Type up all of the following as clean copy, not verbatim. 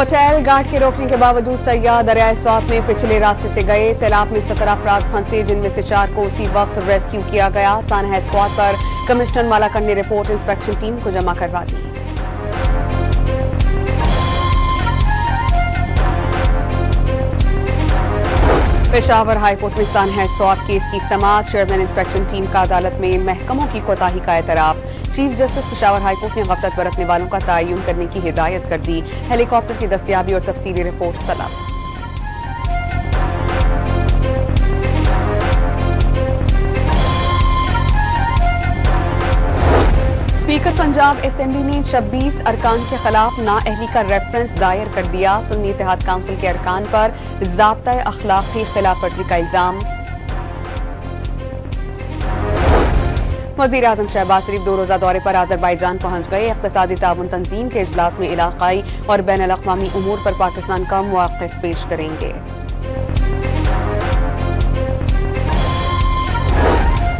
Hotel guard के रोकने के बावजूद सयाह दरियाए स्वात में पिछले रास्ते से गए। सैलाब में 17 अफराद फंसे, जिनमें से 4 को उसी वक्त रेस्क्यू किया गया। सानहा स्पॉट पर कमिश्नर मालाकंड ने रिपोर्ट इंस्पेक्शन टीम को जमा करवा दी। पेशावर हाईकोर्ट में सानहा स्वात केस की समाअत। चेयरमैन इंस्पेक्शन टीम का अदालत में महकमों की कोताही का एतराफ। चीफ जस्टिस पेशावर हाईकोर्ट ने गफलत बरतने वालों का तयन करने की हिदायत कर दी। हेलीकॉप्टर की दस्तयाबी और तफसीली रिपोर्ट तलब। स्पीकर पंजाब असेंबली ने 26 अरकान के खिलाफ नाअहली का रेफरेंस दायर कर दिया। सुन्नी इत्तेहाद काउंसिल के अरकान पर ज़ाब्ता अखलाक की खिलाफ वर्जी का इल्जाम। वज़ीर आज़म शहबाज शरीफ 2 रोज़ा दौरे पर अज़रबैजान पहुंच गए। इक़्तिसादी ताउन तंजीम के इजलास में इलाक़ाई और बैनुल अक़वामी उमूर पर पाकिस्तान का मौक़िफ़ पेश करेंगे।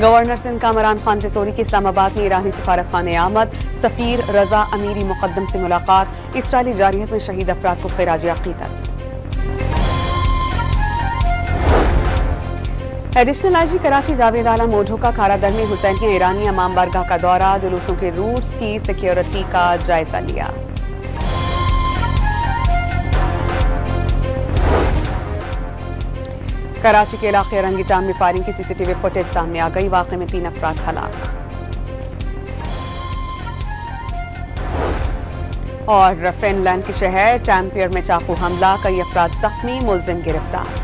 गवर्नर सिंध कामरान खान जसोरी की इस्लामाबाद में ईरानी सफारत खाने आमद। सफीर रजा अमीरी मुक़द्दम से मुलाकात। इसराइली जारियत में शहीद अफराद को ख़िराज अक़ीदत। एडिशनल आईजी कराची जावेद आलम मोढो का खारादर में हुसैनिया ईरानी इमाम बारगाह का दौरा। जुलूसों के रूट्स की सिक्योरिटी का जायजा लिया। कराची के इलाके रंगीटाम में फायरिंग की सीसीटीवी फुटेज सामने आ गई। वाक़े में 3 अफराद हलाक। और फिनलैंड के शहर टैम्पियर में चाकू हमला, कई अफराद जख्मी, मुलजिम गिरफ्तार।